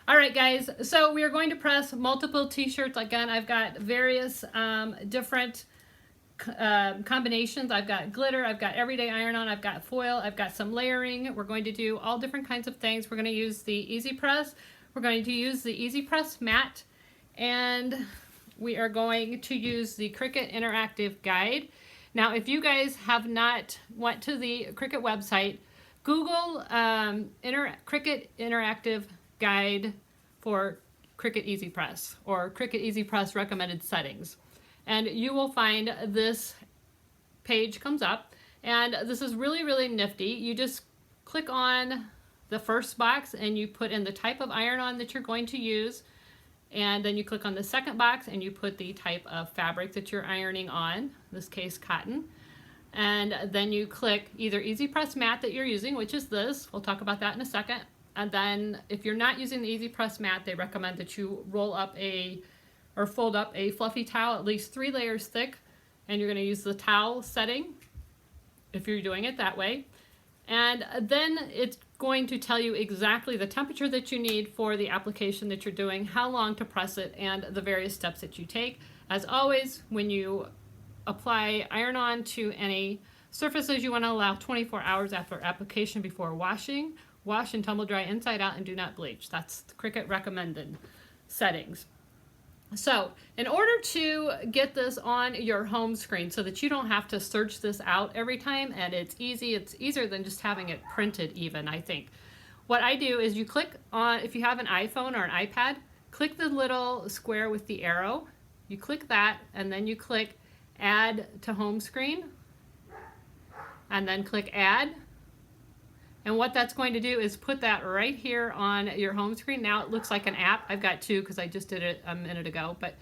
All right, guys, so we are going to press multiple t-shirts. Again, I've got various different combinations. I've got glitter, I've got everyday iron-on, I've got foil, I've got some layering. We're going to do all different kinds of things. We're going to use the EasyPress. We're going to use the EasyPress mat, and we are going to use the Cricut Interactive Guide. Now, if you guys have not went to the Cricut website, Google Cricut Interactive Guide for Cricut EasyPress or Cricut EasyPress recommended settings. And you will find this page comes up, and this is really, really nifty. You just click on the first box and you put in the type of iron-on that you're going to use, and then you click on the second box and you put the type of fabric that you're ironing on, in this case cotton. And then you click either EasyPress mat that you're using, which is this. We'll talk about that in a second. And then if you're not using the EasyPress mat, they recommend that you roll up or fold up a fluffy towel at least 3 layers thick, and you're going to use the towel setting if you're doing it that way. And then it's going to tell you exactly the temperature that you need for the application that you're doing, how long to press it, and the various steps that you take. As always, when you apply iron-on to any surfaces, you want to allow 24 hours after application before washing. Wash and tumble dry inside out and do not bleach. That's the Cricut recommended settings. So in order to get this on your home screen so that you don't have to search this out every time, and it's easier than just having it printed even, I think. What I do is you click on, if you have an iPhone or an iPad, click the little square with the arrow. You click that, and then you click Add to Home Screen, and then click Add. And what that's going to do is put that right here on your home screen. Now it looks like an app. I've got 2 because I just did it a minute ago. But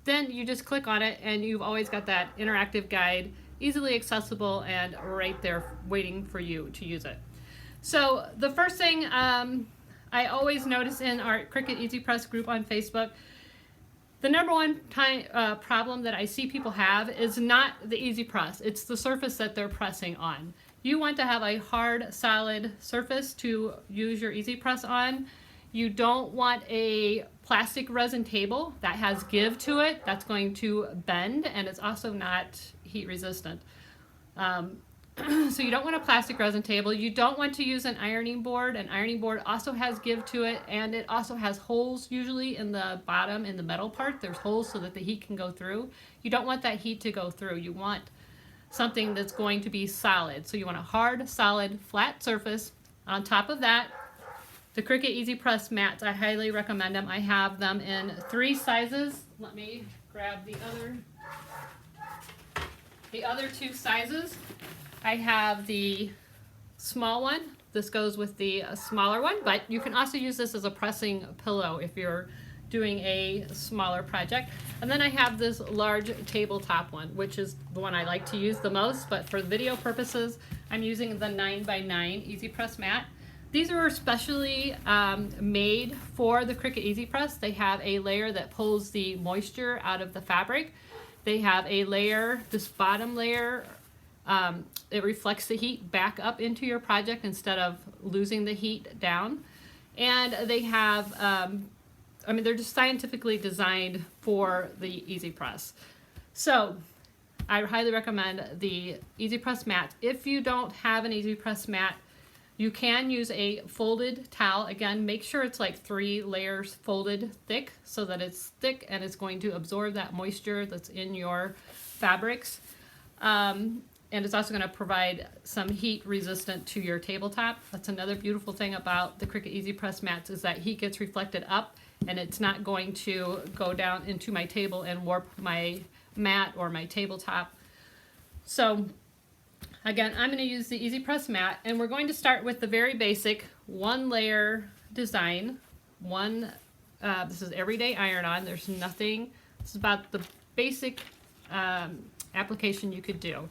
then you just click on it and you've always got that interactive guide easily accessible and right there waiting for you to use it. So the first thing I always notice in our Cricut EasyPress group on Facebook, the number one problem that I see people have is not the EasyPress. It's the surface that they're pressing on. You want to have a hard, solid surface to use your EasyPress on. You don't want a plastic resin table that has give to it. That's going to bend, and it's also not heat resistant. So you don't want a plastic resin table. You don't want to use an ironing board. An ironing board also has give to it, and it also has holes usually in the bottom, in the metal part. There's holes so that the heat can go through. You don't want that heat to go through. You want something that's going to be solid. So you want a hard, solid, flat surface. On top of that, the Cricut EasyPress mats, I highly recommend them. I have them in 3 sizes. Let me grab the other 2 sizes. I have the small one. This goes with the smaller one, but you can also use this as a pressing pillow if you're doing a smaller project. And then I have this large tabletop one, which is the one I like to use the most, but for video purposes, I'm using the 9x9 EasyPress mat. These are especially made for the Cricut EasyPress. They have a layer that pulls the moisture out of the fabric. They have a layer, this bottom layer, it reflects the heat back up into your project instead of losing the heat down. And they have they're just scientifically designed for the EasyPress. So I highly recommend the EasyPress mat. If you don't have an EasyPress mat, you can use a folded towel. Again, make sure it's like 3 layers folded thick so that it's thick and it's going to absorb that moisture that's in your fabrics. And it's also going to provide some heat resistant to your tabletop. That's another beautiful thing about the Cricut EasyPress mats is that heat gets reflected up, and it's not going to go down into my table and warp my mat or my tabletop. So again, I'm going to use the EasyPress mat, and we're going to start with the very basic 1-layer design. This is everyday iron-on. There's nothing, this is about the basic application you could do.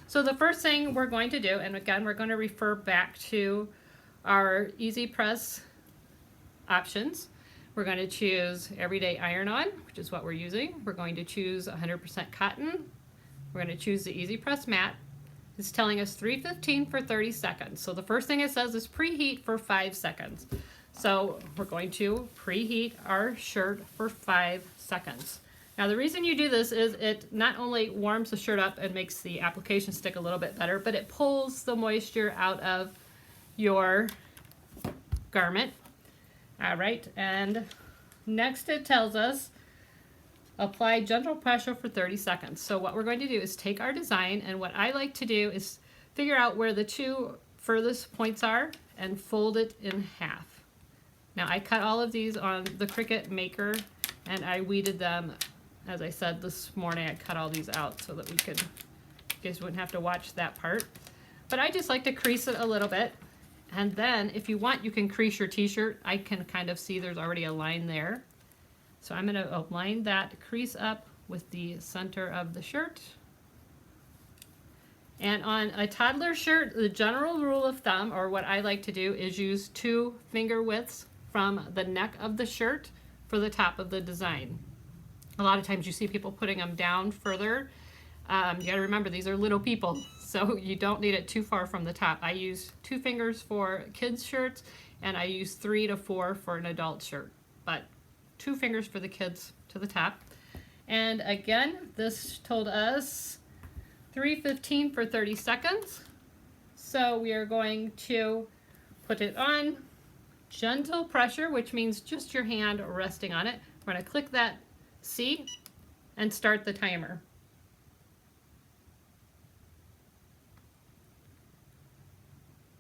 So the first thing we're going to do, and again, we're going to refer back to our EasyPress options. We're going to choose everyday iron-on, which is what we're using. We're going to choose 100% cotton. We're going to choose the EasyPress mat. It's telling us 315 for 30 seconds. So the first thing it says is preheat for 5 seconds. So we're going to preheat our shirt for 5 seconds. Now the reason you do this is it not only warms the shirt up and makes the application stick a little bit better, but it pulls the moisture out of your garment. All right, and next it tells us apply gentle pressure for 30 seconds. So what we're going to do is take our design, and what I like to do is figure out where the 2 furthest points are and fold it in half. Now I cut all of these on the Cricut Maker, and I weeded them. As I said this morning, I cut all these out so that you guys wouldn't have to watch that part. But I just like to crease it a little bit. And then if you want, you can crease your t-shirt. I can kind of see there's already a line there. So I'm going to line that crease up with the center of the shirt. And on a toddler shirt, the general rule of thumb, or what I like to do, is use 2 finger widths from the neck of the shirt for the top of the design. A lot of times you see people putting them down further. You gotta remember, these are little people, so you don't need it too far from the top. I use 2 fingers for kids' shirts, and I use 3 to 4 for an adult shirt, but 2 fingers for the kids to the top. And again, this told us 315 for 30 seconds. So we are going to put it on gentle pressure, which means just your hand resting on it. We're going to click that C and start the timer.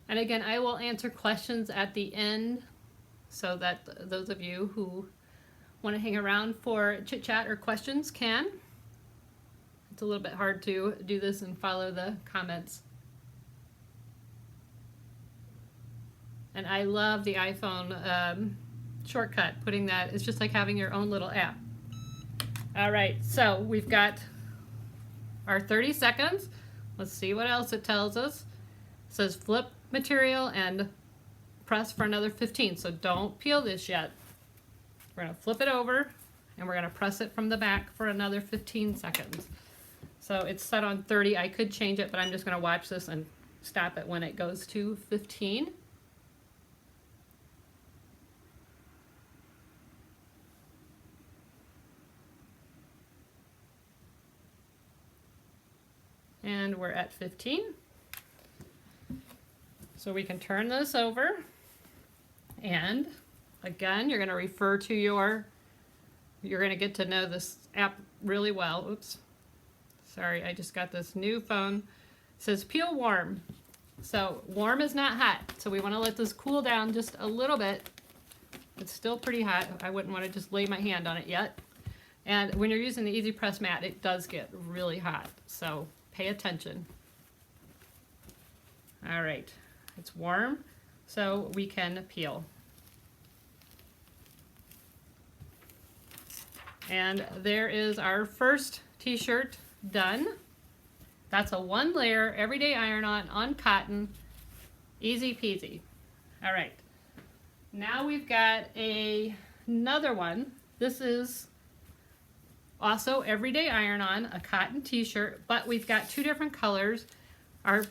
And again, I will answer questions at the end so that those of you who want to hang around for chit chat or questions can. It's a little bit hard to do this and follow the comments. And I love the iPhone shortcut. Putting that, it's just like having your own little app. All right, so we've got our 30 seconds. Let's see what else it tells us. It says flip material and press for another 15. So don't peel this yet. We're going to flip it over and we're going to press it from the back for another 15 seconds. So it's set on 30. I could change it, but I'm just going to watch this and stop it when it goes to 15. And we're at 15. So we can turn this over, and again, you're going to refer to you're going to get to know this app really well. Oops. Sorry, I just got this new phone. It says peel warm. So warm is not hot. So we want to let this cool down just a little bit. It's still pretty hot. I wouldn't want to just lay my hand on it yet. And when you're using the EasyPress mat, it does get really hot. So pay attention. All right, it's warm, so we can peel. And there is our first t-shirt done. That's a 1-layer everyday iron-on cotton, easy peasy. All right, now we've got another one. This is also everyday iron-on, a cotton t-shirt, but we've got 2 different colors. Our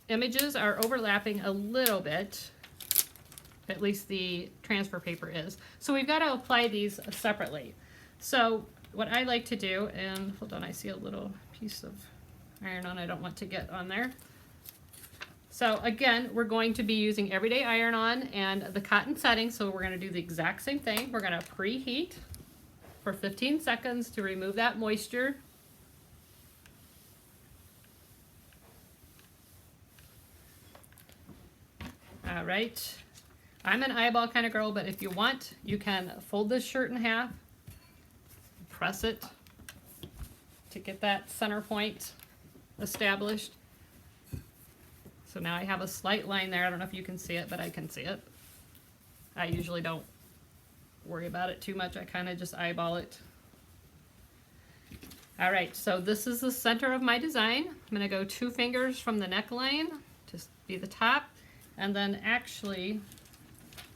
images are overlapping a little bit. At least the transfer paper is. So we've got to apply these separately. So what I like to do, and hold on, I see a little piece of iron-on I don't want to get on there. So again, we're going to be using everyday iron-on and the cotton setting, so we're going to do the exact same thing. We're going to preheat for 15 seconds to remove that moisture. All right, I'm an eyeball kind of girl, but if you want, you can fold this shirt in half, press it to get that center point established. So now I have a slight line there. I don't know if you can see it, but I can see it. I usually don't worry about it too much. I kind of just eyeball it. All right, so this is the center of my design. I'm going to go 2 fingers from the neckline to be the top. And then actually,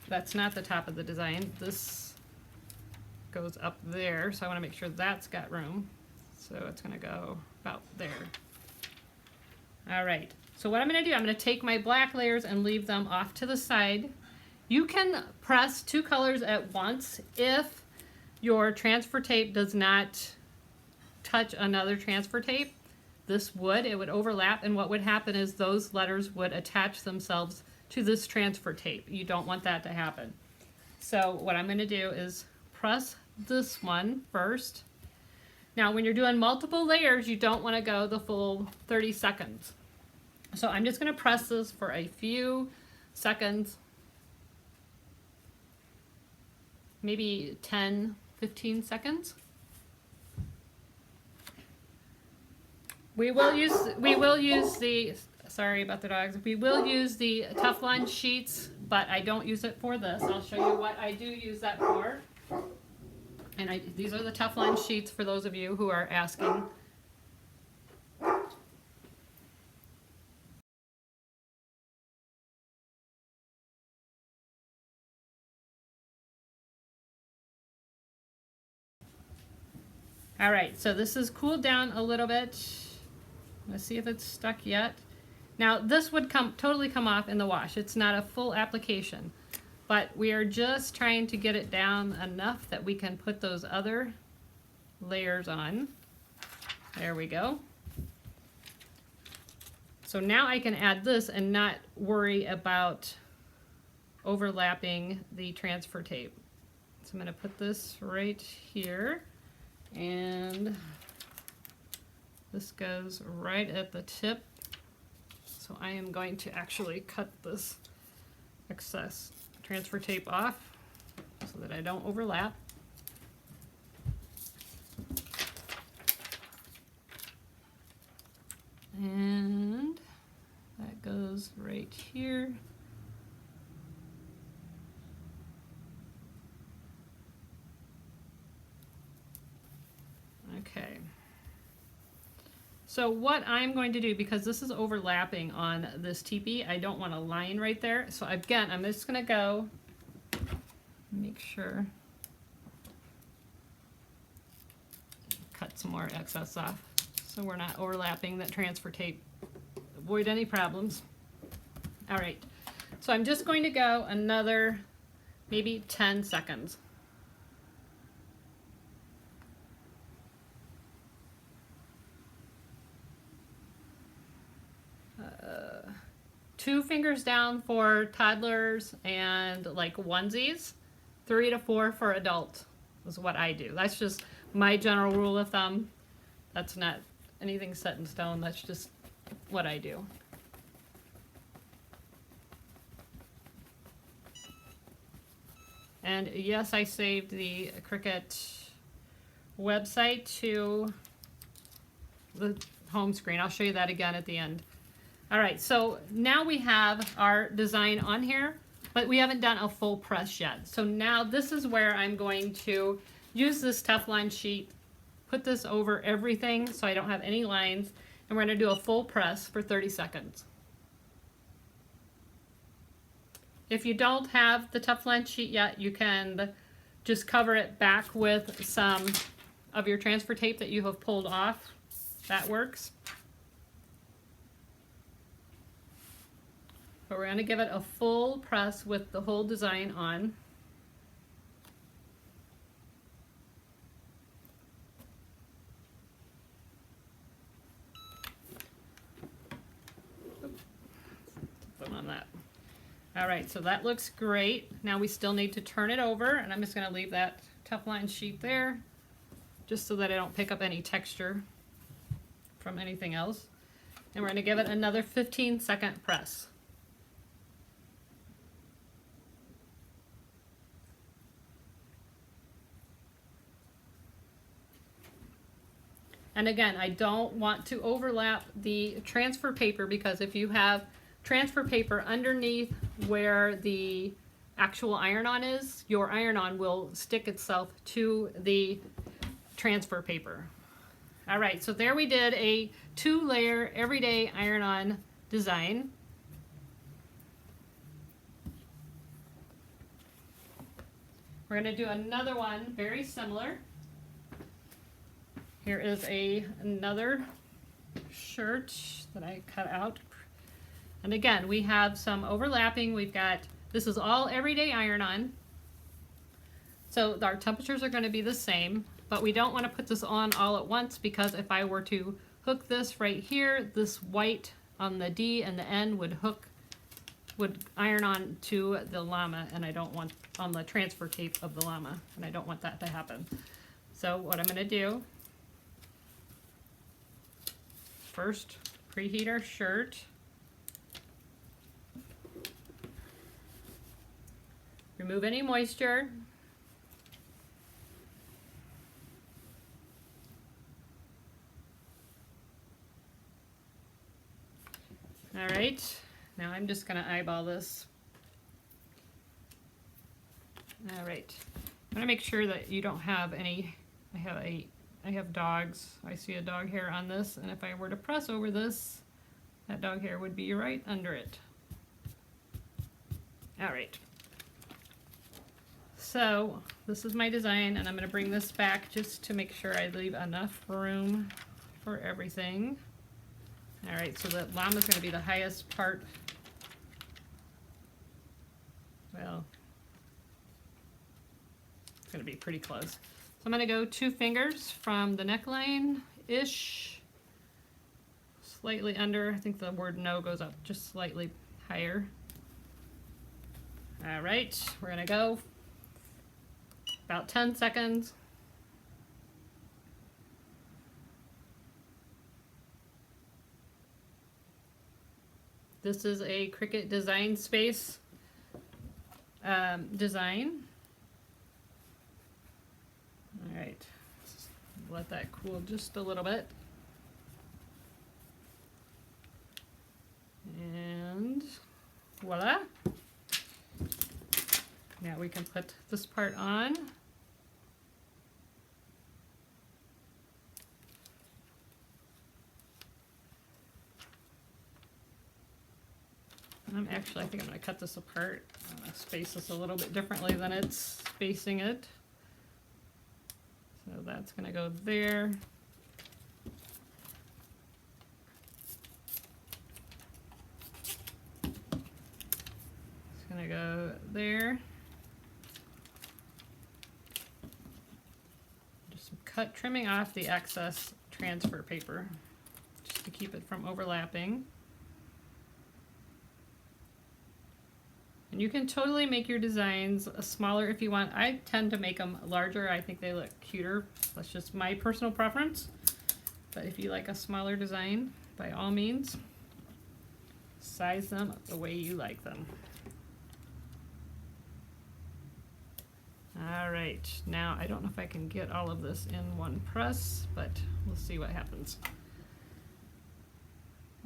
that's not the top of the design. This goes up there, so I want to make sure that's got room. So it's going to go about there. All right, So what I'm going to do, I'm going to take my black layers and leave them off to the side. You can press 2 colors at once if your transfer tape does not touch another transfer tape. This would, it would overlap, and what would happen is those letters would attach themselves to this transfer tape. You don't want that to happen. So what I'm going to do is press this one first. Now when you're doing multiple layers, you don't want to go the full 30 seconds. So I'm just going to press this for a few seconds, maybe 10, 15 seconds. We will use the, sorry about the dogs, we will use the Teflon sheets, but I don't use it for this. I'll show you what I do use that for. And these are the Teflon sheets for those of you who are asking. All right, so this is cooled down a little bit. Let's see if it's stuck yet. Now this would totally come off in the wash. It's not a full application, but we are just trying to get it down enough that we can put those other layers on. There we go. So now I can add this and not worry about overlapping the transfer tape. So I'm going to put this right here. And this goes right at the tip. So I am going to actually cut this excess transfer tape off so that I don't overlap. And that goes right here. Okay. So what I'm going to do, because this is overlapping on this teepee, I don't want a line right there. So again, I'm just going to go make sure, cut some more excess off so we're not overlapping that transfer tape. Avoid any problems. All right. So I'm just going to go another maybe 10 seconds. Two fingers down for toddlers and like onesies, 3 to 4 for adults is what I do. That's just my general rule of thumb. That's not anything set in stone. That's just what I do. And yes, I saved the Cricut website to the home screen. I'll show you that again at the end. All right, so now we have our design on here, but we haven't done a full press yet. So now this is where I'm going to use this Teflon sheet, put this over everything so I don't have any lines, and we're going to do a full press for 30 seconds. If you don't have the Teflon sheet yet, you can just cover it back with some of your transfer tape that you have pulled off. That works. But we're going to give it a full press with the whole design on. Put on that. All right, so that looks great. Now we still need to turn it over, and I'm just going to leave that Teflon sheet there just so that I don't pick up any texture from anything else. And we're going to give it another 15-second press. And again, I don't want to overlap the transfer paper, because if you have transfer paper underneath where the actual iron-on is, your iron-on will stick itself to the transfer paper. All right, so there we did a 2-layer everyday iron-on design. We're going to do another one very similar. Here is another shirt that I cut out And again, we have some overlapping. We've got, this is all everyday iron-on. So our temperatures are going to be the same, but we don't want to put this on all at once, because if I were to hook this right here, this white on the D and the N would iron on to the llama, and I don't want, on the transfer tape of the llama, and I don't want that to happen. So what I'm going to do, first preheat our shirt. Remove any moisture. All right, now I'm just going to eyeball this. All right, I'm going to make sure that you don't have any, I have dogs. I see a dog hair on this, and if I were to press over this, that dog hair would be right under it. All right. So this is my design, and I'm going to bring this back just to make sure I leave enough room for everything. All right, so the llama is going to be the highest part. Well, it's going to be pretty close. So I'm going to go 2 fingers from the neckline-ish, slightly under. I think the word no goes up just slightly higher. All right, we're going to go about 10 seconds. This is a Cricut Design Space design. All right, let that cool just a little bit. And voila. Now we can put this part on. I think I'm going to cut this apart. I'm going to space this a little bit differently than it's spacing it. So that's going to go there. It's going to go there. Just trimming off the excess transfer paper just to keep it from overlapping. And you can totally make your designs smaller if you want. I tend to make them larger. I think they look cuter. That's just my personal preference. But if you like a smaller design, by all means, size them the way you like them. All right, now I don't know if I can get all of this in one press, but we'll see what happens.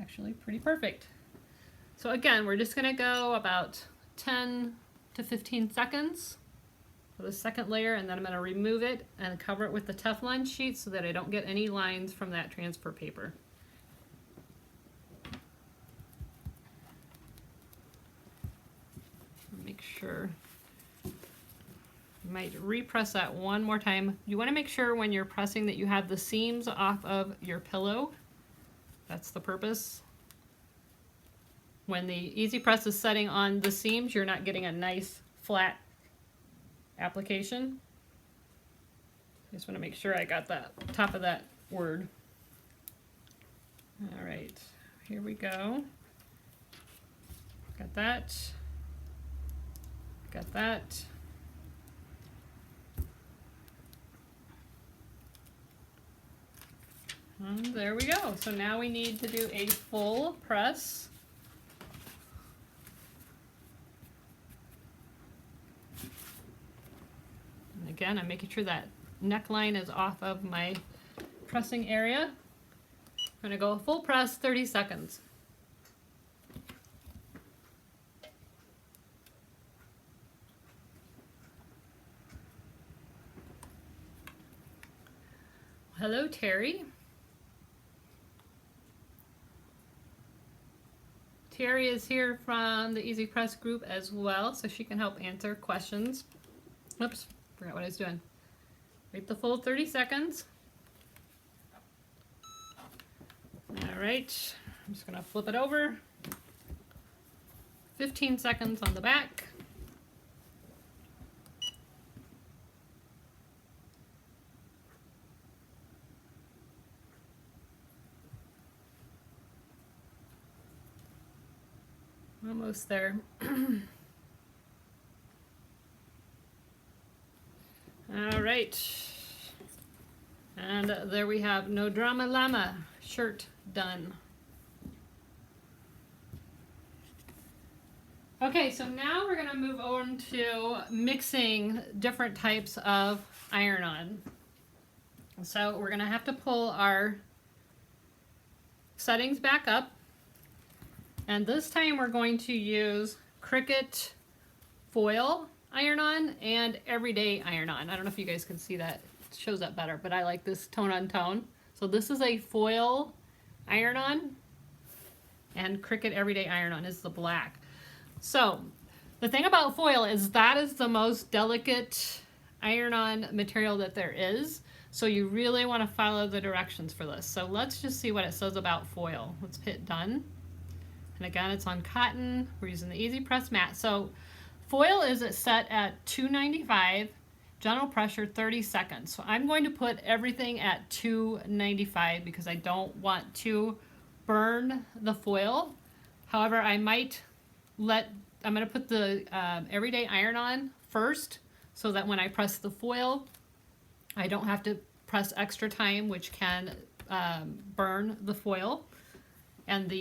Actually, pretty perfect. So again, we're just gonna go about 10 to 15 seconds for the second layer, and then I'm going to remove it and cover it with the Teflon sheet so that I don't get any lines from that transfer paper. Make sure. You might repress that one more time. You want to make sure when you're pressing that you have the seams off of your pillow. That's the purpose. When the EasyPress is setting on the seams, you're not getting a nice flat application. I just want to make sure I got that top of that word. All right, here we go. Got that. Got that. And there we go. So now we need to do a full press. And again, I'm making sure that neckline is off of my pressing area. I'm going to go full press, 30 seconds. Hello, Terry. Terry is here from the EasyPress group as well, so she can help answer questions. Oops, forgot what I was doing. Wait the full 30 seconds. All right, I'm just gonna flip it over. 15 seconds on the back. Almost there. All right. And there we have No Drama Llama shirt done. Okay, so now we're going to move on to mixing different types of iron-on. So we're going to have to pull our settings back up. And this time we're going to use Cricut foil iron-on and everyday iron-on. I don't know if you guys can see that. It shows up better, but I like this tone on tone. So this is a foil iron-on, and Cricut everyday iron-on is the black. So the thing about foil is that is the most delicate iron-on material that there is. So you really want to follow the directions for this. So let's just see what it says about foil. Let's hit done. And again, it's on cotton. We're using the EasyPress mat. So foil is set at 295, general pressure 30 seconds. So I'm going to put everything at 295 because I don't want to burn the foil. However, I'm going to put the everyday iron-on first so that when I press the foil, I don't have to press extra time, which can burn the foil. And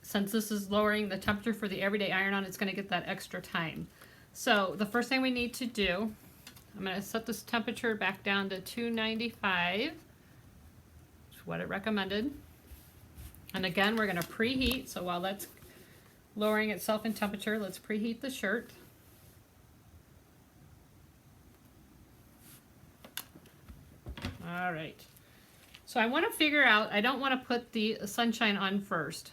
since this is lowering the temperature for the everyday iron-on, it's going to get that extra time. So the first thing we need to do, I'm going to set this temperature back down to 295, which is what it recommended. And again, we're going to preheat. So while that's lowering itself in temperature, let's preheat the shirt. All right. So I want to figure out, I don't want to put the sunshine on first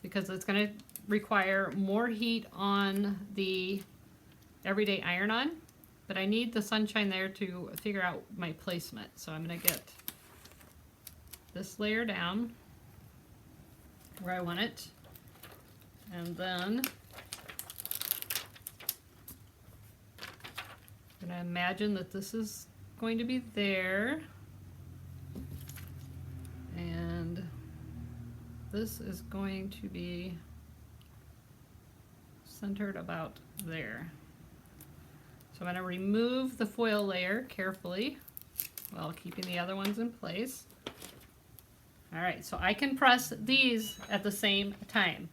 because it's going to require more heat on the everyday iron-on, but I need the sunshine there to figure out my placement. So I'm going to get this layer down where I want it, and then I'm going to imagine that this is going to be there, and this is going to be centered about there. So I'm going to remove the foil layer carefully while keeping the other ones in place. All right, so I can press these at the same time.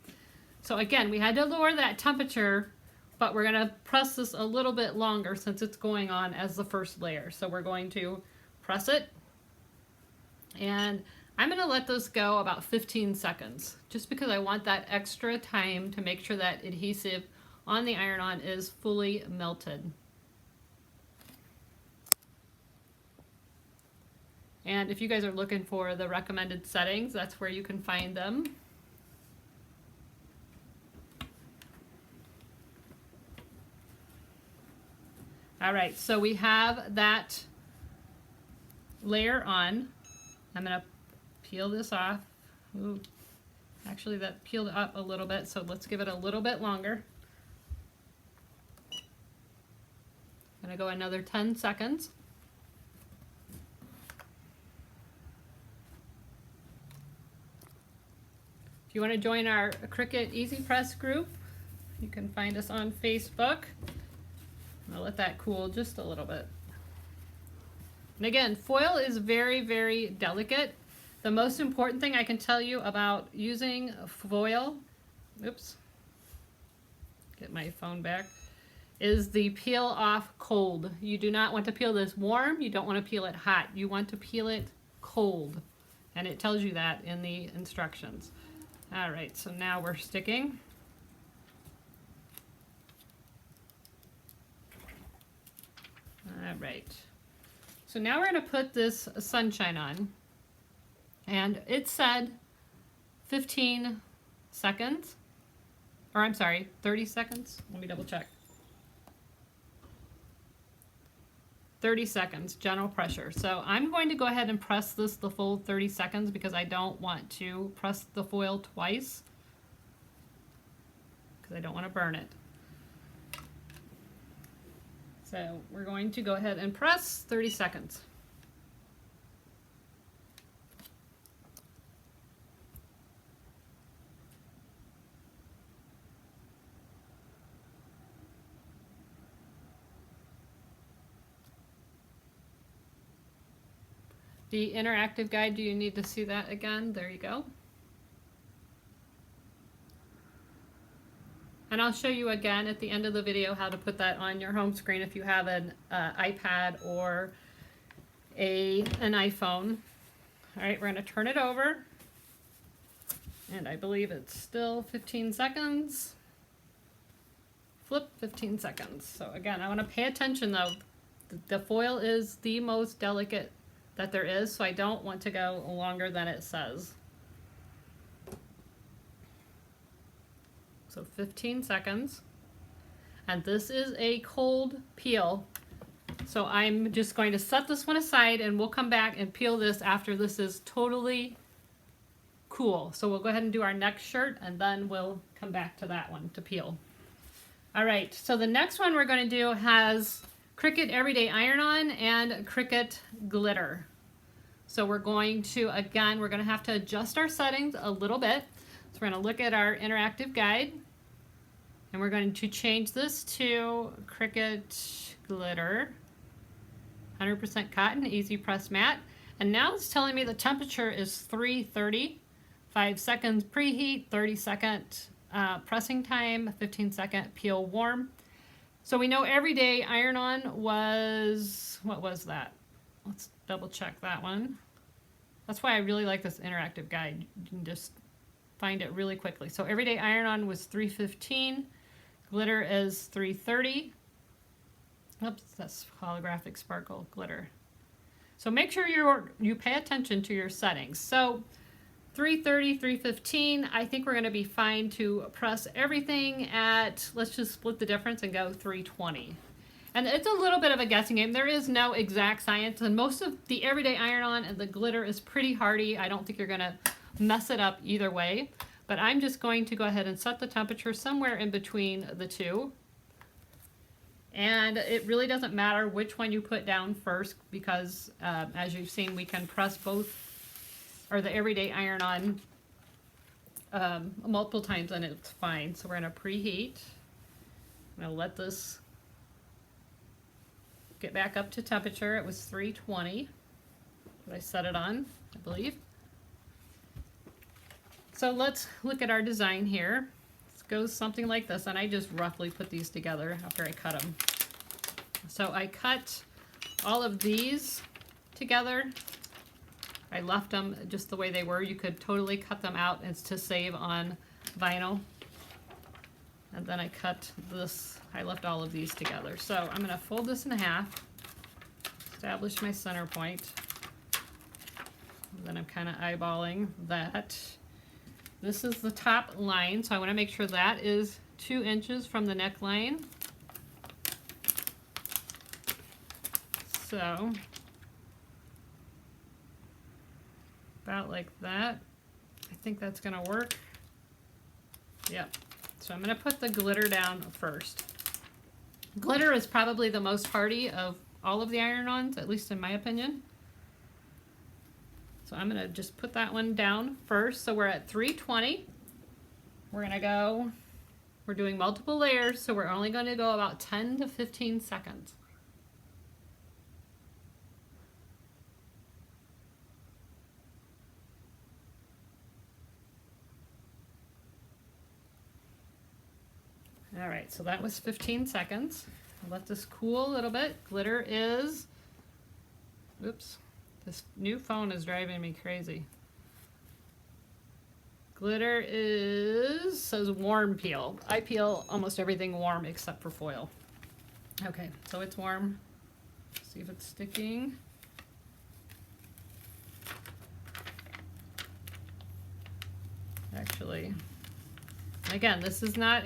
So again, we had to lower that temperature, but we're going to press this a little bit longer since it's going on as the first layer. So we're going to press it, and I'm going to let this go about 15 seconds just because I want that extra time to make sure that adhesive on the iron-on is fully melted. And if you guys are looking for the recommended settings, that's where you can find them. All right, so we have that layer on. I'm going to peel this off. Ooh, actually that peeled up a little bit, so let's give it a little bit longer. I'm going to go another 10 seconds. If you want to join our Cricut EasyPress group, you can find us on Facebook. I'll let that cool just a little bit. And again, foil is very, very delicate. The most important thing I can tell you about using foil, oops, get my phone back, is the peel off cold. You do not want to peel this warm, you don't want to peel it hot, you want to peel it cold. And it tells you that in the instructions. All right, so now we're sticking. All right, so now we're going to put this sunshine on, and it said 15 seconds, or I'm sorry, 30 seconds. Let me double check. 30 seconds, general pressure. So I'm going to go ahead and press this the full 30 seconds because I don't want to press the foil twice. because I don't want to burn it. So we're going to go ahead and press 30 seconds. The interactive guide, do you need to see that again? There you go. And I'll show you again at the end of the video how to put that on your home screen if you have an iPad or an iPhone. All right, we're going to turn it over. And I believe it's still 15 seconds. Flip, 15 seconds. So again, I want to pay attention though. The foil is the most delicate that there is, so I don't want to go longer than it says. So 15 seconds. And this is a cold peel. So I'm just going to set this one aside and we'll come back and peel this after this is totally cool. So we'll go ahead and do our next shirt and then we'll come back to that one to peel. All right, so the next one we're going to do has Cricut Everyday Iron-On and Cricut Glitter. So we're going to, again, we're going to have to adjust our settings a little bit. So we're going to look at our interactive guide and we're going to change this to Cricut Glitter, 100% cotton, EasyPress matte. And now it's telling me the temperature is 330, 5 seconds preheat, 30-second pressing time, 15-second peel warm. So we know Everyday Iron-On was, what was that? Let's double check that one. That's why I really like this interactive guide. You can just find it really quickly. So Everyday Iron-On was 315. Glitter is 330. Oops, that's holographic sparkle glitter. So make sure you pay attention to your settings. So 330, 315, I think we're going to be fine to press everything at, let's just split the difference and go 320. And it's a little bit of a guessing game. There is no exact science, and most of the Everyday Iron-On and the glitter is pretty hardy. I don't think you're going to mess it up either way. But I'm just going to go ahead and set the temperature somewhere in between the two. And it really doesn't matter which one you put down first because as you've seen, we can press both, or the Everyday Iron-On multiple times and it's fine. So we're going to preheat. I'm going to let this get back up to temperature. It was 320 that I set it on, I believe. So let's look at our design here. It goes something like this, and I just roughly put these together after I cut them. So I cut all of these together. I left them just the way they were. You could totally cut them out and to save on vinyl. And then I cut this, I left all of these together. So I'm going to fold this in half, establish my center point, and then I'm kind of eyeballing that. This is the top line, so I want to make sure that is 2 inches from the neckline. So, about like that. I think that's going to work. Yep. So I'm going to put the glitter down first. Glitter is probably the most hardy of all of the iron-ons, at least in my opinion. So I'm going to just put that one down first. So we're at 320. We're going to go, we're doing multiple layers, so we're only going to go about 10 to 15 seconds. All right, so that was 15 seconds. I'll let this cool a little bit. Glitter is, oops, this new phone is driving me crazy. Glitter is, says warm peel. I peel almost everything warm except for foil. Okay, so it's warm. See if it's sticking. Actually, again, this is not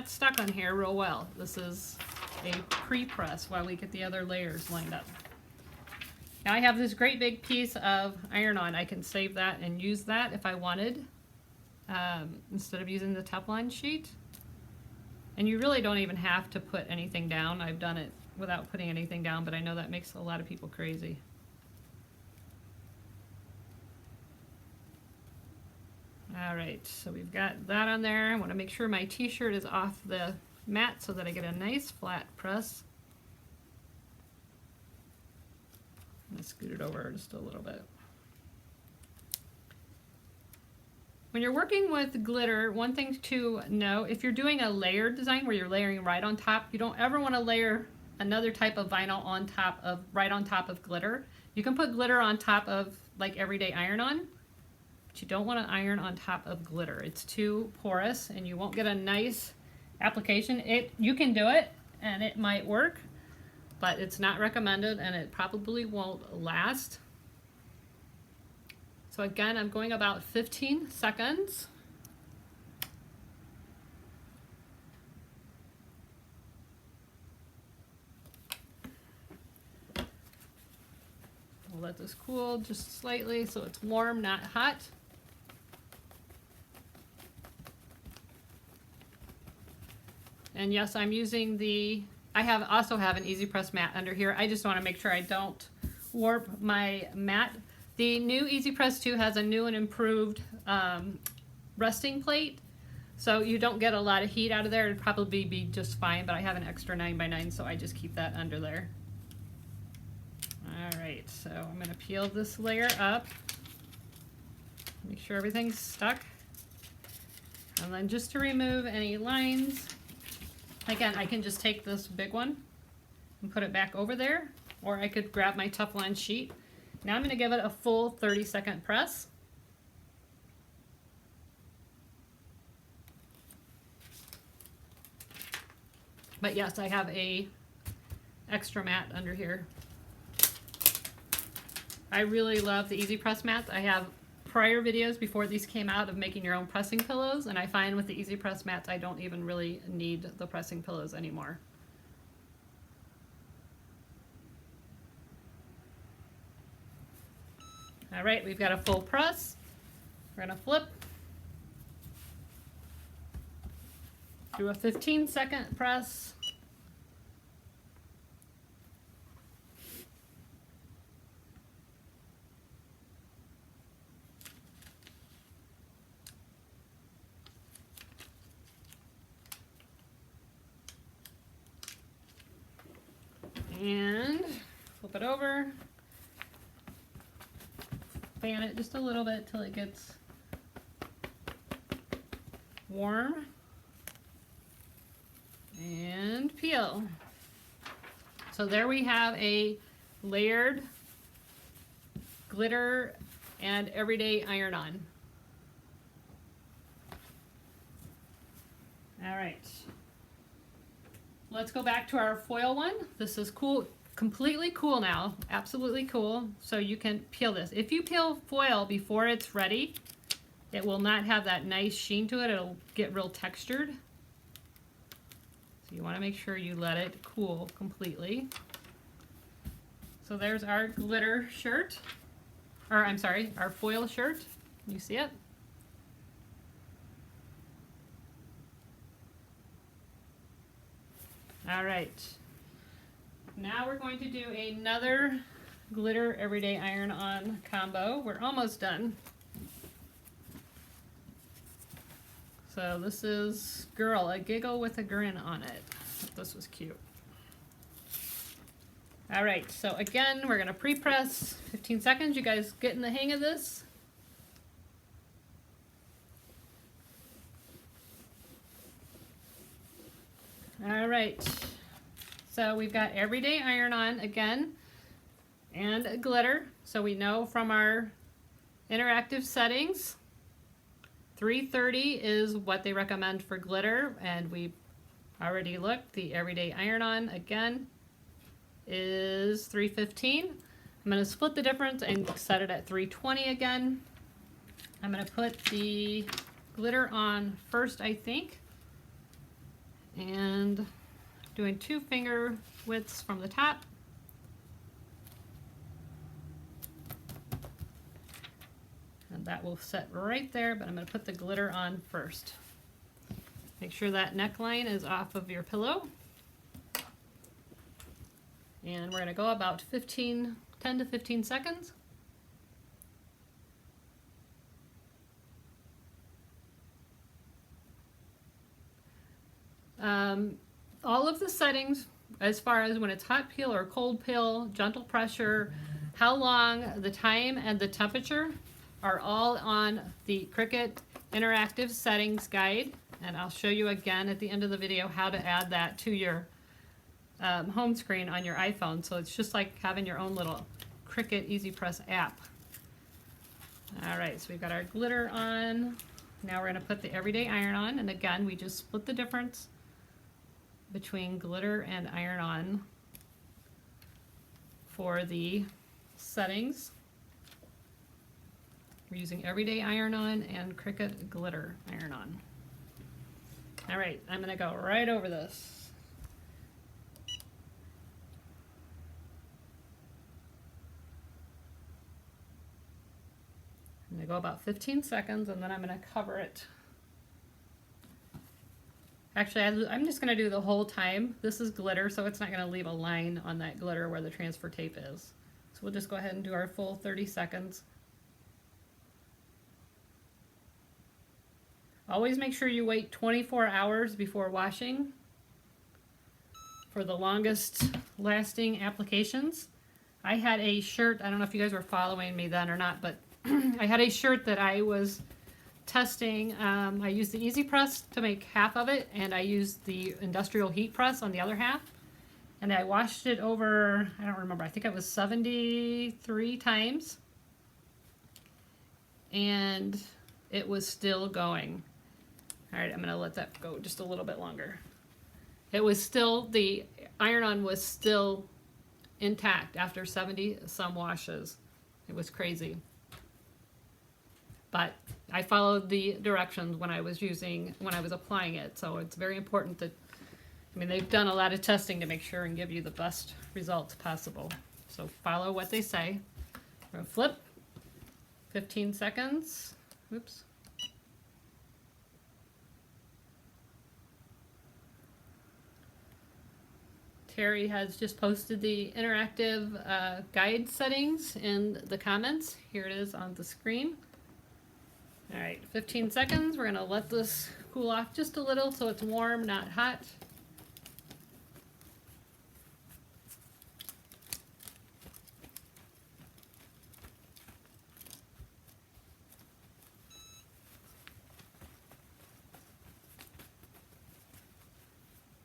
stuck on here real well. This is a pre-press while we get the other layers lined up. Now I have this great big piece of iron-on. I can save that and use that if I wanted. instead of using the Teflon sheet. And you really don't even have to put anything down. I've done it without putting anything down, but I know that makes a lot of people crazy. All right, so we've got that on there. I want to make sure my t-shirt is off the mat so that I get a nice flat press. I'm going to scoot it over just a little bit. When you're working with glitter, one thing to know, if you're doing a layered design where you're layering right on top, you don't ever want to layer another type of vinyl on top of, right on top of glitter. You can put glitter on top of like everyday iron-on, but you don't want to iron on top of glitter. It's too porous and you won't get a nice application. You can do it and it might work, but it's not recommended and it probably won't last. So again, I'm going about 15 seconds. We'll let this cool just slightly so it's warm, not hot. And yes, I'm using I also have an EasyPress mat under here. I just want to make sure I don't warp my mat. The new EasyPress 2 has a new and improved resting plate, so you don't get a lot of heat out of there. It'd probably be just fine, but I have an extra 9x9, so I just keep that under there. All right, so I'm going to peel this layer up, make sure everything's stuck, and then just to remove any lines, again, I can just take this big one and put it back over there, or I could grab my Teflon sheet. Now I'm going to give it a full 30-second press. But yes, I have a extra mat under here. I really love the EasyPress mats. I have prior videos before these came out of making your own pressing pillows, and I find with the EasyPress mats I don't even really need the pressing pillows anymore. All right, we've got a full press. We're gonna flip. Do a 15-second press. And flip it over. Fan it just a little bit till it gets warm. And peel. So there we have a layered glitter and everyday iron-on. All right. Let's go back to our foil one. This is cool. Completely cool now, absolutely cool. So you can peel this. If you peel foil before it's ready, it will not have that nice sheen to it. It'll get real textured. So you want to make sure you let it cool completely. So there's our glitter shirt, or I'm sorry, our foil shirt. You see it? All right. Now we're going to do another glitter everyday iron-on combo. We're almost done. So this is Girl, a Giggle with a Grin on it. This was cute. All right, so again, we're gonna pre-press 15 seconds. You guys getting the hang of this? All right. So we've got everyday iron-on again and glitter. So we know from our interactive settings, 330 is what they recommend for glitter, and we already looked. The everyday iron-on again is 315. I'm going to split the difference and set it at 320 again. I'm going to put the glitter on first, I think, and doing 2 finger widths from the top. And that will set right there, but I'm going to put the glitter on first. Make sure that neckline is off of your pillow. And we're going to go about 10 to 15 seconds. All of the settings, as far as when it's hot peel or cold peel, gentle pressure, how long, the time, and the temperature are all on the Cricut Interactive Settings Guide. And I'll show you again at the end of the video how to add that to your home screen on your iPhone. So it's just like having your own little Cricut EasyPress app. All right, so we've got our glitter on. Now we're going to put the everyday iron on. And again, we just split the difference between glitter and iron on for the settings. We're using everyday iron on and Cricut glitter iron on. All right, I'm going to go right over this. I'm going to go about 15 seconds and then I'm going to cover it. Actually, I'm just going to do the whole time. This is glitter, so it's not going to leave a line on that glitter where the transfer tape is. So we'll just go ahead and do our full 30 seconds. Always make sure you wait 24 hours before washing for the longest lasting applications. I had a shirt, I don't know if you guys were following me then or not, but I had a shirt that I was testing. I used the EasyPress to make half of it, and I used the industrial heat press on the other half. And I washed it over, I don't remember, I think it was 73 times. And it was still going. All right, I'm going to let that go just a little bit longer. It was still, the iron-on was still intact after 70 some washes. It was crazy. But I followed the directions when I was applying it. So it's very important that, I mean, they've done a lot of testing to make sure and give you the best results possible. So follow what they say. We're going to flip, 15 seconds. Oops. Terry has just posted the interactive guide settings in the comments. Here it is on the screen. All right, 15 seconds. We're gonna let this cool off just a little so it's warm, not hot.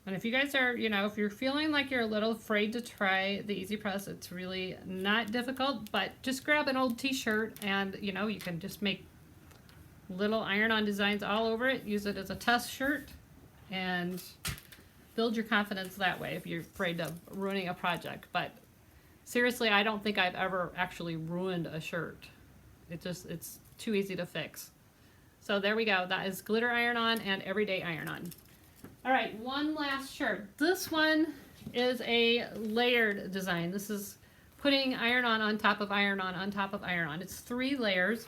And if you guys are, if you're feeling like you're a little afraid to try the EasyPress, it's really not difficult, but just grab an old t-shirt and, you can just make little iron-on designs all over it. Use it as a test shirt and build your confidence that way if you're afraid of ruining a project. But seriously, I don't think I've ever actually ruined a shirt. It's too easy to fix. So there we go. That is glitter iron-on and everyday iron-on. All right, one last shirt. This one is a layered design. This is putting iron-on on top of iron-on on top of iron-on. It's 3 layers.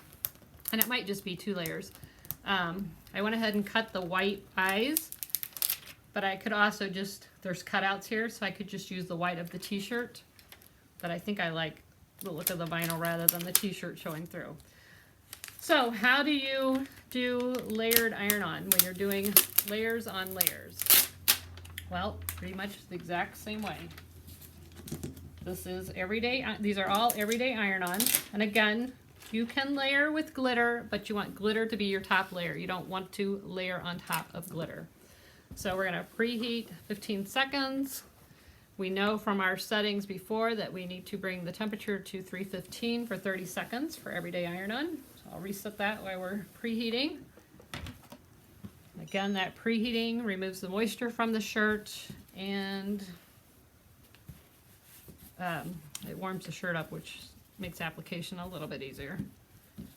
And it might just be 2 layers. I went ahead and cut the white eyes, but I could also there's cutouts here, so I could just use the white of the t-shirt. But I think I like the look of the vinyl rather than the t-shirt showing through. So how do you do layered iron-on when you're doing layers on layers? Well, pretty much the exact same way. This is everyday, these are all everyday iron-on. And again, you can layer with glitter, but you want glitter to be your top layer. You don't want to layer on top of glitter. So we're going to preheat 15 seconds. We know from our settings before that we need to bring the temperature to 315 for 30 seconds for everyday iron-on. So I'll reset that while we're preheating. Again, that preheating removes the moisture from the shirt and it warms the shirt up, which makes application a little bit easier.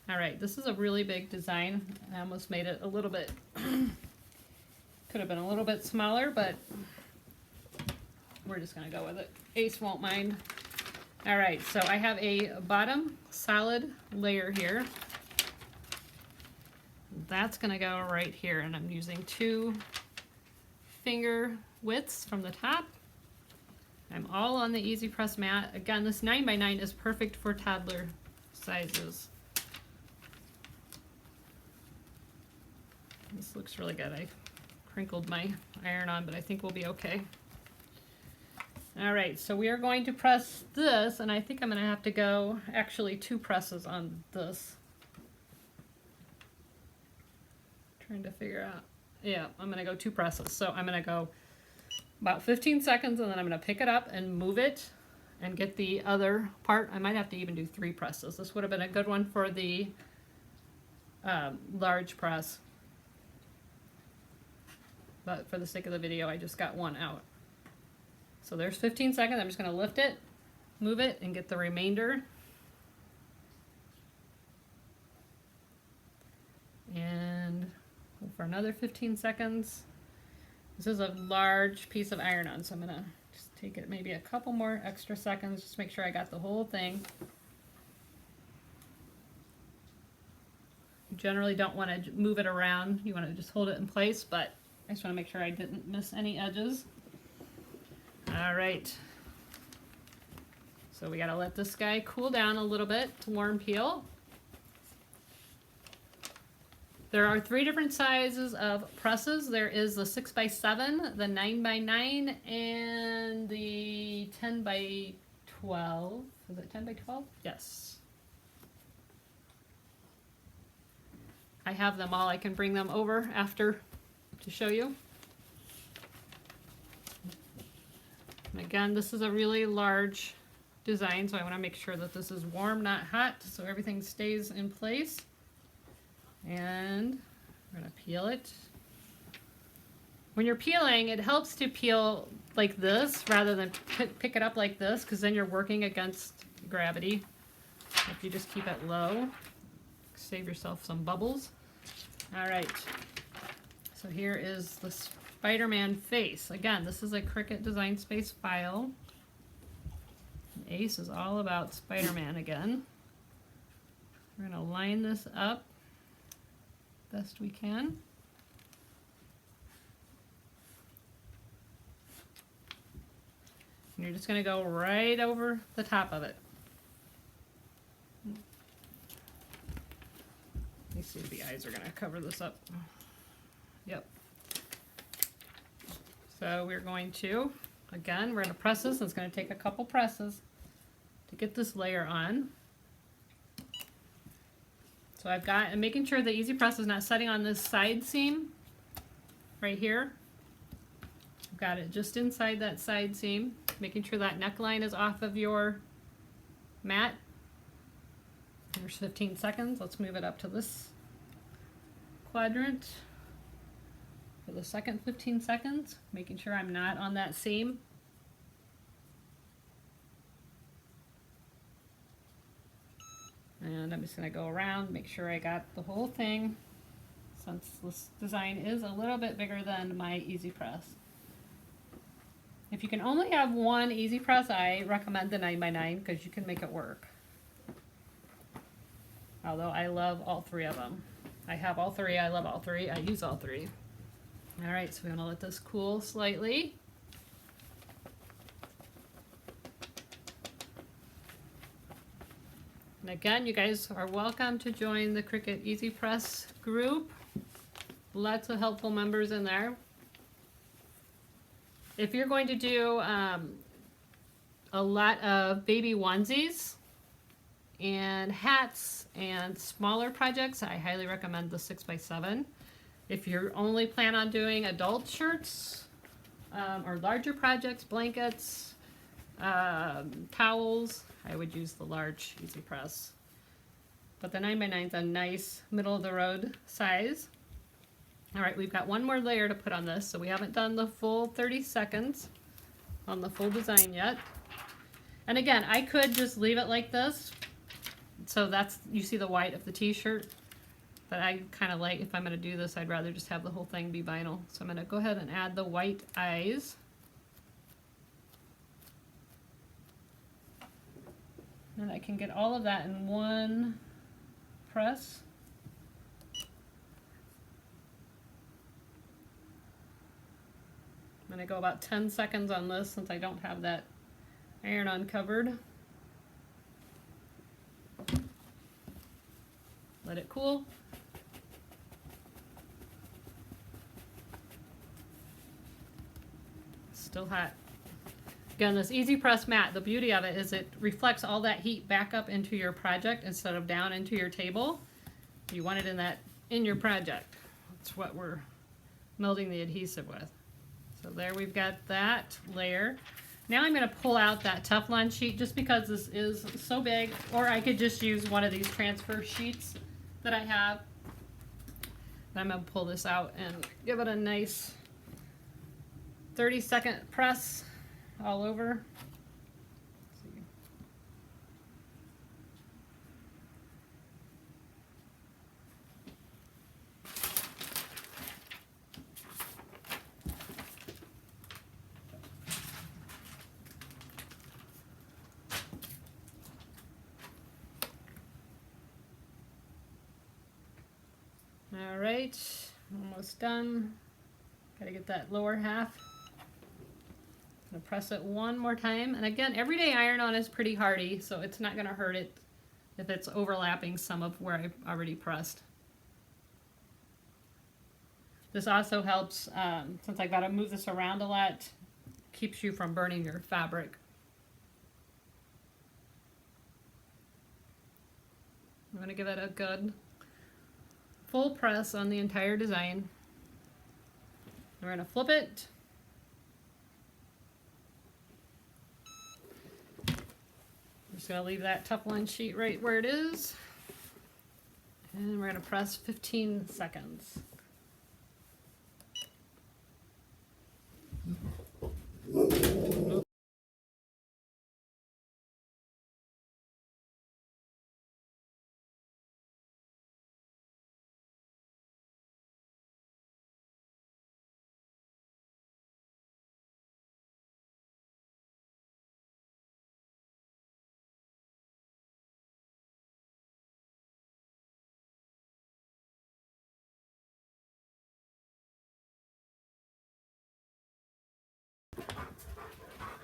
All right, this is a really big design. I almost made it a little bit, could have been a little bit smaller, but we're just gonna go with it. Ace won't mind. All right, so I have a bottom solid layer here. that's going to go right here, and I'm using 2 finger widths from the top. I'm all on the EasyPress mat. Again, this 9x9 is perfect for toddler sizes. This looks really good. I crinkled my iron on, but I think we'll be okay. All right, so we are going to press this, and I think I'm going to have to go actually 2 presses on this. Trying to figure out. Yeah, I'm going to go 2 presses. So I'm going to go about 15 seconds, and then I'm going to pick it up and move it and get the other part. I might have to even do 3 presses. This would have been a good one for the large press. But for the sake of the video, I just got 1 out. So there's 15 seconds. I'm just going to lift it, move it, and get the remainder. And for another 15 seconds. This is a large piece of iron-on, so I'm going to just take it maybe a couple more extra seconds, just make sure I got the whole thing. You generally don't want to move it around. You want to just hold it in place, but I just want to make sure I didn't miss any edges. All right. So we got to let this guy cool down a little bit to warm peel. There are 3 different sizes of presses. There is the 6x7, the 9x9, and the 10x12. Is it 10x12? Yes. I have them all. I can bring them over after to show you. And again, this is a really large design, so I want to make sure that this is warm, not hot, so everything stays in place. And we're going to peel it. When you're peeling, it helps to peel like this rather than pick it up like this, because then you're working against gravity. If you just keep it low, save yourself some bubbles. All right. So here is the Spider-Man face. Again, this is a Cricut Design Space file. And Ace is all about Spider-Man again. We're going to line this up best we can. And you're just going to go right over the top of it. Let me see if the eyes are going to cover this up. Yep. So we're going to, again, we're going to press this. It's going to take a couple presses to get this layer on. So I'm making sure the EasyPress is not setting on this side seam right here. I've got it just inside that side seam, making sure that neckline is off of your mat. There's 15 seconds. Let's move it up to this quadrant for the second 15 seconds, making sure I'm not on that seam. And I'm just going to go around, make sure I got the whole thing, since this design is a little bit bigger than my EasyPress. If you can only have one EasyPress, I recommend the 9x9 because you can make it work. Although I love all 3 of them. I have all 3, I love all 3, I use all 3. Alright, so we're going to let this cool slightly. And again, you guys are welcome to join the Cricut EasyPress group. Lots of helpful members in there. If you're going to do a lot of baby onesies and hats and smaller projects, I highly recommend the 6x7. If you only plan on doing adult shirts or larger projects, blankets, towels, I would use the large EasyPress. But the 9x9 is a nice middle of the road size. All right, we've got one more layer to put on this, so we haven't done the full 30 seconds on the full design yet. And again, I could just leave it like this. So that's, you see the white of the t-shirt. But I kind of like, if I'm going to do this, I'd rather just have the whole thing be vinyl. So I'm going to go ahead and add the white eyes. And I can get all of that in one press. going to go about 10 seconds on this since I don't have that iron-on covered. Let it cool. Still hot. Again, this EasyPress mat, the beauty of it is it reflects all that heat back up into your project instead of down into your table. You want it in your project. That's what we're melting the adhesive with. So there we've got that layer. Now I'm going to pull out that Teflon sheet just because this is so big, or I could just use one of these transfer sheets that I have. I'm going to pull this out and give it a nice 30-second press all over. All right, almost done. Gotta get that lower half. I'm gonna press it one more time. And again, everyday iron-on is pretty hardy, so it's not gonna hurt it if it's overlapping some of where I've already pressed. This also helps, since I gotta move this around a lot, keeps you from burning your fabric. I'm gonna give it a good full press on the entire design. We're going to flip it. I'm just going to leave that Teflon sheet right where it is. And we're going to press 15 seconds.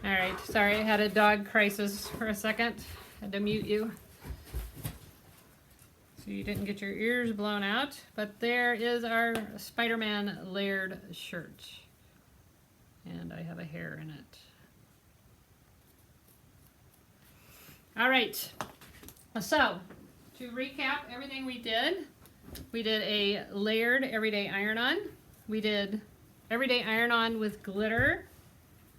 All right, sorry, I had a dog crisis for a second. Had to mute you so you didn't get your ears blown out. But there is our Spider-Man layered shirt. And I have a hair in it. All right, so to recap everything we did a layered everyday iron-on. We did everyday iron-on with glitter.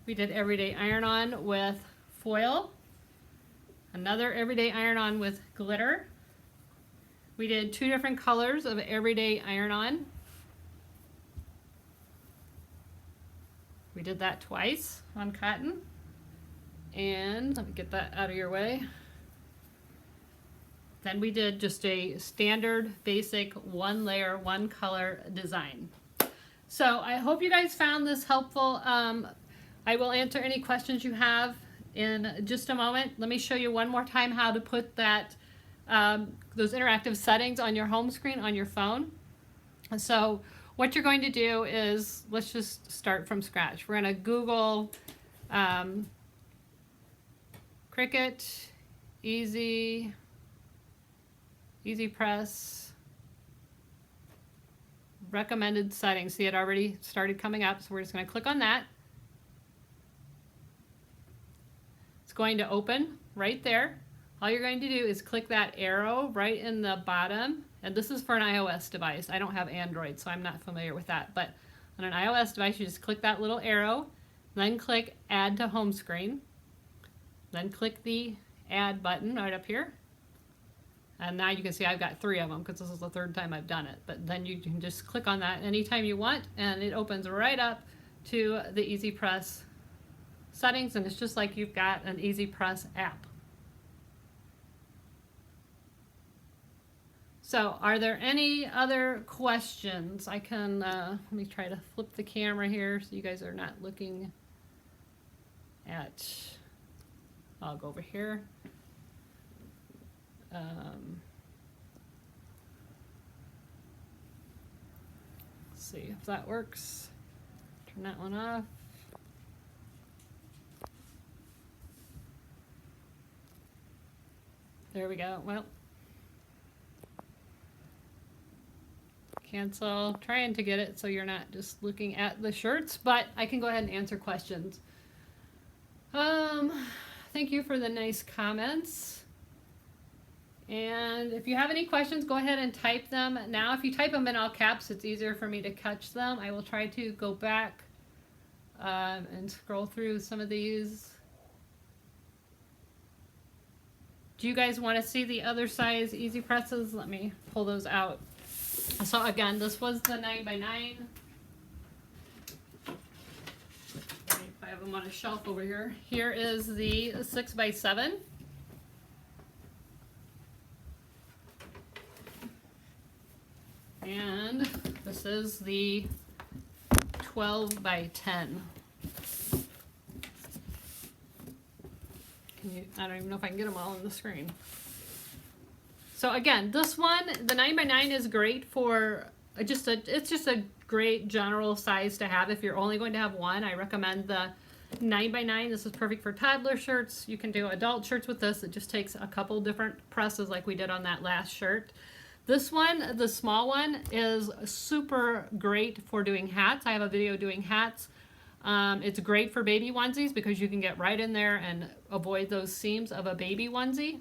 We did everyday iron-on with foil. Another everyday iron-on with glitter. We did 2 different colors of everyday iron-on. We did that twice on cotton. And let me get that out of your way. Then we did just a standard basic 1 layer, 1 color design. So I hope you guys found this helpful. I will answer any questions you have in just a moment. Let me show you one more time how to put that those interactive settings on your home screen on your phone. So what you're going to do is, let's just start from scratch. We're going to Google Cricut EasyPress recommended settings. See, it already started coming up, so we're just going to click on that. Going to open right there. All you're going to do is click that arrow right in the bottom, and this is for an iOS device. I don't have Android, so I'm not familiar with that, but on an iOS device you just click that little arrow, then click add to home screen, then click the add button right up here, and now you can see I've got 3 of them because this is the 3rd time I've done it. But then you can just click on that anytime you want, and it opens right up to the EasyPress settings, and it's just like you've got an EasyPress app. So are there any other questions? I can, let me try to flip the camera here so you guys are not looking at, I'll go over here. Let's see if that works. Turn that one off. There we go. Well, cancel. Trying to get it so you're not just looking at the shirts, but I can go ahead and answer questions. Thank you for the nice comments. And if you have any questions, go ahead and type them now. If you type them in all caps, it's easier for me to catch them. I will try to go back and scroll through some of these. Do you guys want to see the other size EasyPresses? Let me pull those out. So again, this was the 9x9. I have them on a shelf over here. Here is the 6x7. And this is the 12x10. I don't even know if I can get them all on the screen. So again, this one, the 9x9 is great for it's just a great general size to have if you're only going to have one. I recommend the 9x9. This is perfect for toddler shirts. You can do adult shirts with this. It just takes a couple different presses like we did on that last shirt. This one, the small one, is super great for doing hats. I have a video doing hats. It's great for baby onesies because you can get right in there and avoid those seams of a baby onesie.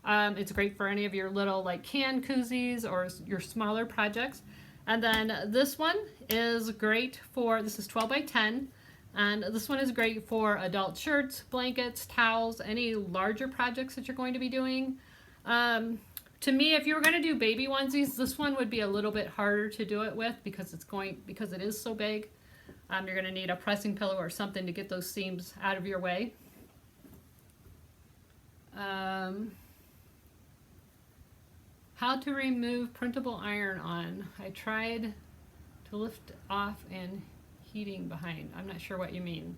It's great for any of your little like can koozies or your smaller projects. And then this one is great for, this is 12x10, and this one is great for adult shirts, blankets, towels, any larger projects that you're going to be doing. To me, if you were going to do baby onesies, this one would be a little bit harder to do it with because it is so big. You're going to need a pressing pillow or something to get those seams out of your way. How to remove printable iron-on. I tried to lift off and heating behind. I'm not sure what you mean.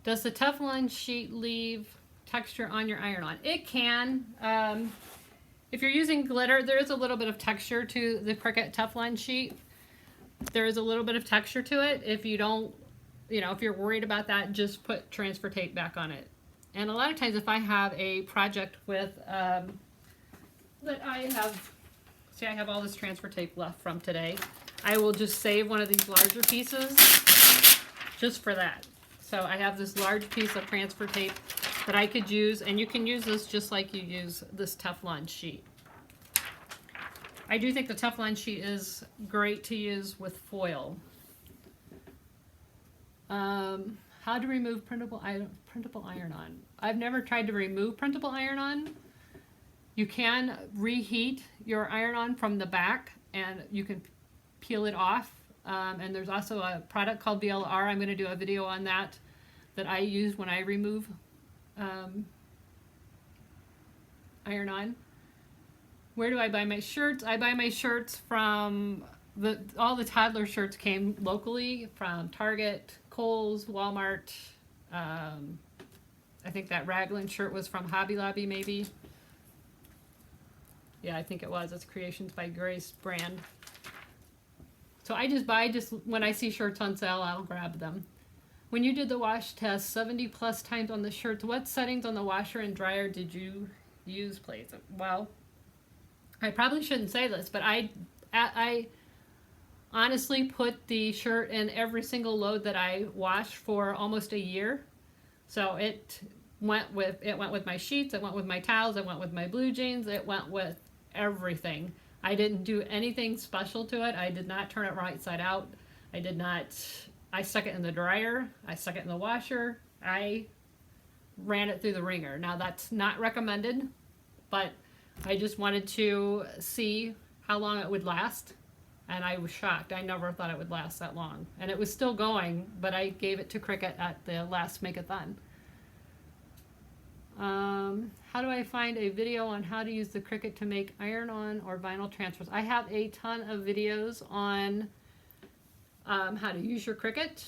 Does the Teflon sheet leave texture on your iron-on? It can. If you're using glitter, there is a little bit of texture to the Cricut Teflon sheet. There is a little bit of texture to it. If you don't, if you're worried about that, just put transfer tape back on it. And a lot of times if I have a project with, that I have all this transfer tape left from today, I will just save one of these larger pieces just for that. So I have this large piece of transfer tape that I could use, and you can use this just like you use this Teflon sheet. I do think the Teflon sheet is great to use with foil. How to remove printable iron-on. I've never tried to remove printable iron-on. You can reheat your iron-on from the back and you can peel it off. And there's also a product called VLR. I'm going to do a video on that I use when I remove iron-on. Where do I buy my shirts? I buy my shirts from all the toddler shirts came locally from Target, Kohl's, Walmart. I think that Raglan shirt was from Hobby Lobby maybe. Yeah, I think it was. It's Creations by Grace brand. So I just buy, when I see shirts on sale, I'll grab them. When you did the wash test 70 plus times on the shirts, what settings on the washer and dryer did you use, please? Well, I probably shouldn't say this, but I honestly put the shirt in every single load that I washed for almost a year. So it went with my sheets, it went with my towels, it went with my blue jeans, it went with everything. I didn't do anything special to it. I did not turn it right side out. I stuck it in the dryer. I stuck it in the washer. I ran it through the wringer. Now that's not recommended, but I just wanted to see how long it would last. And I was shocked. I never thought it would last that long. And it was still going, but I gave it to Cricut at the last Make-A-Thon. How do I find a video on how to use the Cricut to make iron-on or vinyl transfers? I have a ton of videos on how to use your Cricut.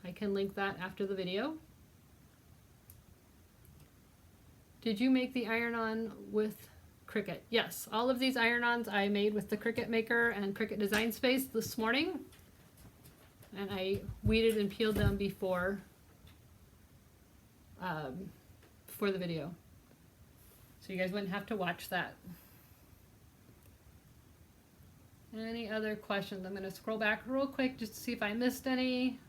I can link that after the video. Did you make the iron-on with Cricut? Yes, all of these iron-ons I made with the Cricut Maker and Cricut Design Space this morning. And I weeded and peeled them before the video. So you guys wouldn't have to watch that. Any other questions? I'm going to scroll back real quick just to see if I missed any.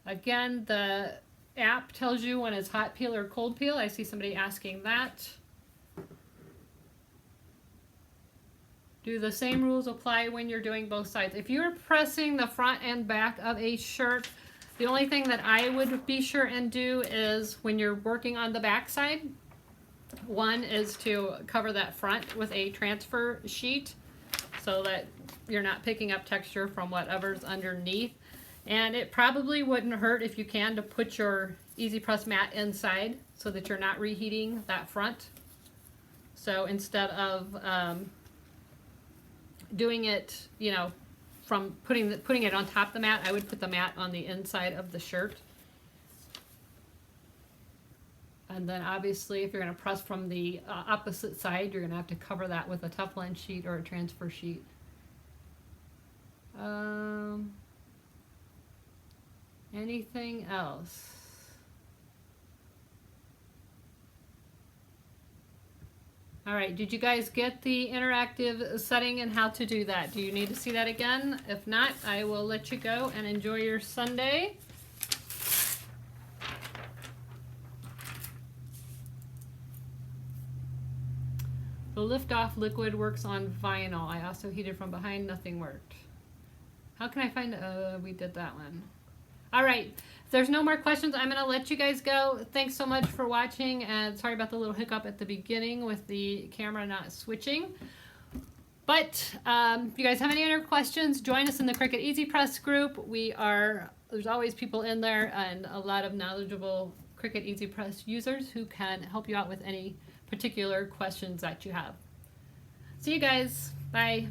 Again, the app tells you when it's hot peel or cold peel. I see somebody asking that. Do the same rules apply when you're doing both sides? If you're pressing the front and back of a shirt, the only thing that I would be sure and do is when you're working on the back side, one is to cover that front with a transfer sheet so that you're not picking up texture from whatever's underneath. And it probably wouldn't hurt if you can to put your EasyPress mat inside so that you're not reheating that front. So instead of doing it, you know, from putting it on top of the mat, I would put the mat on the inside of the shirt. And then obviously if you're going to press from the opposite side, you're going to have to cover that with a Teflon sheet or a transfer sheet. Anything else? All right, did you guys get the interactive setting and how to do that? Do you need to see that again? If not, I will let you go and enjoy your Sunday. The lift-off liquid works on vinyl. I also heated from behind, nothing worked. How can I find, we did that one. All right, if there's no more questions, I'm gonna let you guys go. Thanks so much for watching, and sorry about the little hiccup at the beginning with the camera not switching. But if you guys have any other questions, join us in the Cricut EasyPress group. There's always people in there and a lot of knowledgeable Cricut EasyPress users who can help you out with any particular questions that you have. See you guys, bye.